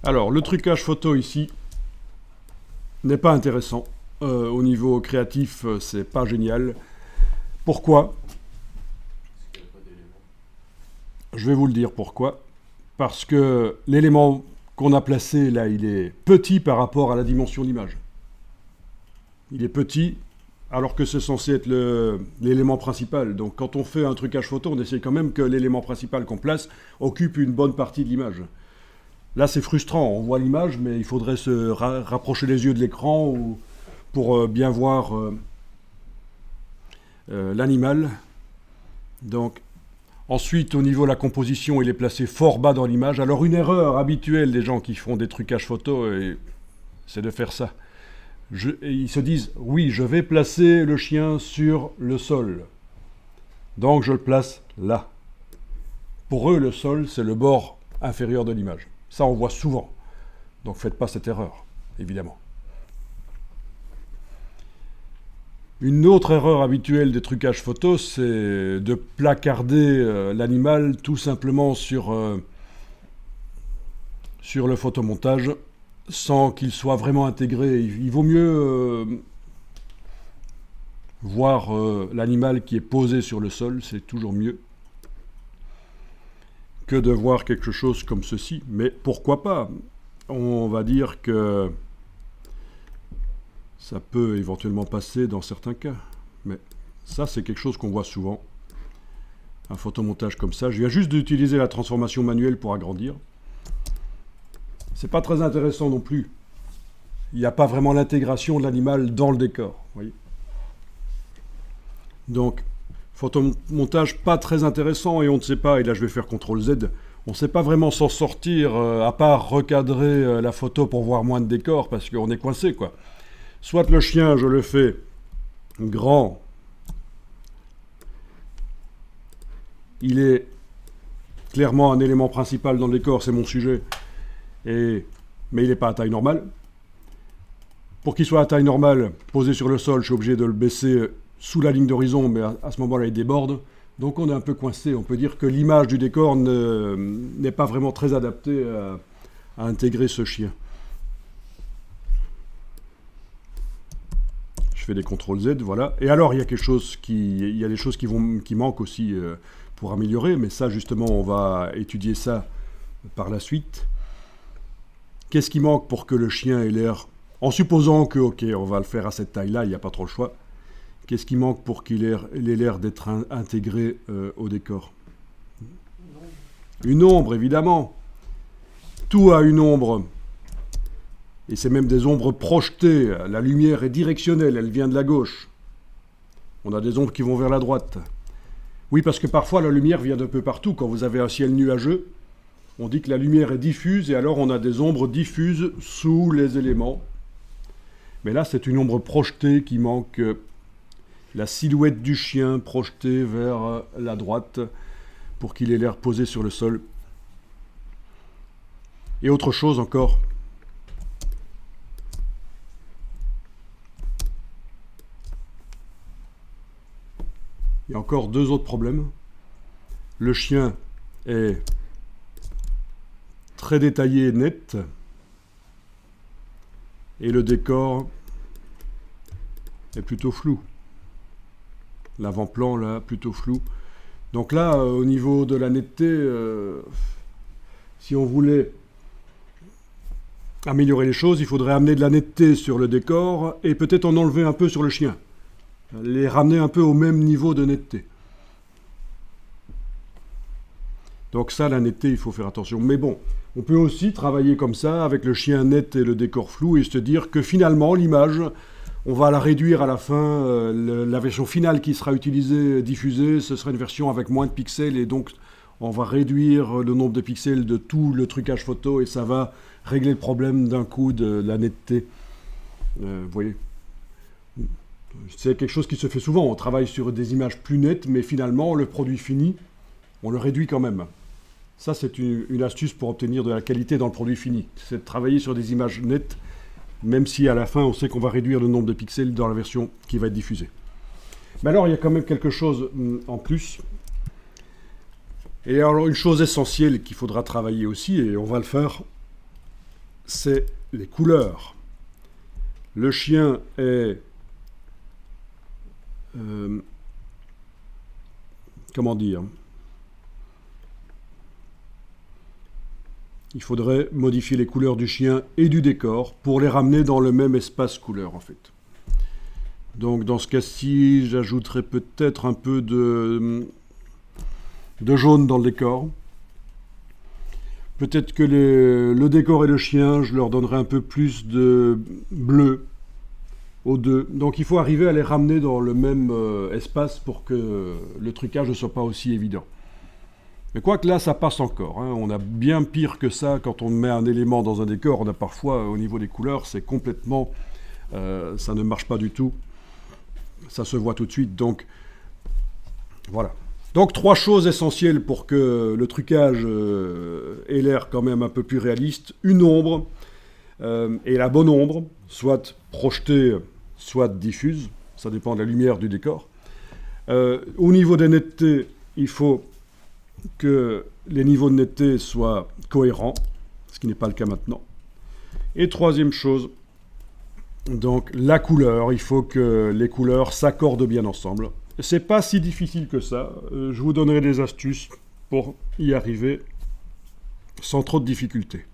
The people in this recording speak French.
Alors, le trucage photo ici n'est pas intéressant. Au niveau créatif, c'est pas génial. Pourquoi? Je vais vous le dire pourquoi. Parce que l'élément qu'on a placé là, il est petit par rapport à la dimension de l'image. Il est petit alors que c'est censé être l'élément principal. Donc quand on fait un trucage photo, on essaie quand même que l'élément principal qu'on place occupe une bonne partie de l'image. Là, c'est frustrant. On voit l'image, mais il faudrait se rapprocher les yeux de l'écran pour bien voir l'animal. Donc, ensuite, au niveau de la composition, il est placé fort bas dans l'image. Alors, une erreur habituelle des gens qui font des trucages photo, c'est de faire ça. Ils se disent, oui, je vais placer le chien sur le sol. Donc, je le place là. Pour eux, le sol, c'est le bord inférieur de l'image. Ça, on voit souvent. Donc, faites pas cette erreur, évidemment. Une autre erreur habituelle des trucages photos, c'est de placarder l'animal tout simplement sur le photomontage sans qu'il soit vraiment intégré. Il vaut mieux voir l'animal qui est posé sur le sol, c'est toujours mieux que de voir quelque chose comme ceci. Mais pourquoi pas? On va dire que ça peut éventuellement passer dans certains cas. Mais ça, c'est quelque chose qu'on voit souvent. Un photomontage comme ça. Je viens juste d'utiliser la transformation manuelle pour agrandir. C'est pas très intéressant non plus. Il n'y a pas vraiment l'intégration de l'animal dans le décor. Voyez. Donc, photomontage pas très intéressant et on ne sait pas, et là je vais faire CTRL Z, on ne sait pas vraiment s'en sortir à part recadrer la photo pour voir moins de décor parce qu'on est coincé quoi. Soit le chien, je le fais grand, il est clairement un élément principal dans le décor, c'est mon sujet, mais il n'est pas à taille normale. Pour qu'il soit à taille normale, posé sur le sol, je suis obligé de le baisser sous la ligne d'horizon, mais à ce moment-là, il déborde. Donc on est un peu coincé. On peut dire que l'image du décor n'est pas vraiment très adaptée à intégrer ce chien. Je fais des CTRL Z, voilà. Et alors, il y a des choses qui manquent aussi pour améliorer, mais ça, justement, on va étudier ça par la suite. Qu'est-ce qui manque pour que le chien ait l'air... En supposant que, ok, on va le faire à cette taille-là, il n'y a pas trop le choix. Qu'est-ce qui manque pour qu'il ait l'air d'être intégré au décor? Une ombre, évidemment. Tout a une ombre. Et c'est même des ombres projetées. La lumière est directionnelle, elle vient de la gauche. On a des ombres qui vont vers la droite. Oui, parce que parfois la lumière vient d'un peu partout. Quand vous avez un ciel nuageux, on dit que la lumière est diffuse et alors on a des ombres diffuses sous les éléments. Mais là, c'est une ombre projetée qui manque la silhouette du chien projetée vers la droite pour qu'il ait l'air posé sur le sol. Et autre chose encore. Il y a encore deux autres problèmes. Le chien est très détaillé et net. Et le décor est plutôt flou. L'avant-plan, là, plutôt flou. Donc là, au niveau de la netteté, si on voulait améliorer les choses, il faudrait amener de la netteté sur le décor et peut-être en enlever un peu sur le chien. Les ramener un peu au même niveau de netteté. Donc ça, la netteté, il faut faire attention. Mais bon, on peut aussi travailler comme ça, avec le chien net et le décor flou, et se dire que finalement, l'image, on va la réduire à la fin. La version finale qui sera utilisée, diffusée, ce sera une version avec moins de pixels, et donc on va réduire le nombre de pixels de tout le trucage photo, et ça va régler le problème d'un coup de la netteté. Vous voyez, c'est quelque chose qui se fait souvent. On travaille sur des images plus nettes, mais finalement, le produit fini, on le réduit quand même. Ça, c'est une astuce pour obtenir de la qualité dans le produit fini. C'est de travailler sur des images nettes, même si à la fin, on sait qu'on va réduire le nombre de pixels dans la version qui va être diffusée. Mais alors, il y a quand même quelque chose en plus. Et alors, une chose essentielle qu'il faudra travailler aussi, et on va le faire c'est les couleurs. Le chien est... comment dire? Il faudrait modifier les couleurs du chien et du décor pour les ramener dans le même espace couleur, en fait. Donc, dans ce cas-ci, j'ajouterai peut-être un peu de jaune dans le décor. Peut-être que le décor et le chien, je leur donnerai un peu plus de bleu aux deux. Donc il faut arriver à les ramener dans le même espace pour que le trucage ne soit pas aussi évident. Mais quoique là, ça passe encore. Hein. On a bien pire que ça quand on met un élément dans un décor. On a parfois, au niveau des couleurs, c'est complètement... ça ne marche pas du tout. Ça se voit tout de suite. Donc, voilà. Donc 3 choses essentielles pour que le trucage ait l'air quand même un peu plus réaliste. Une ombre, et la bonne ombre, soit projetée, soit diffuse. Ça dépend de la lumière du décor. Au niveau des nettetés, il faut que les niveaux de netteté soient cohérents, ce qui n'est pas le cas maintenant. Et 3e chose, donc la couleur. Il faut que les couleurs s'accordent bien ensemble. C'est pas si difficile que ça. Je vous donnerai des astuces pour y arriver sans trop de difficultés.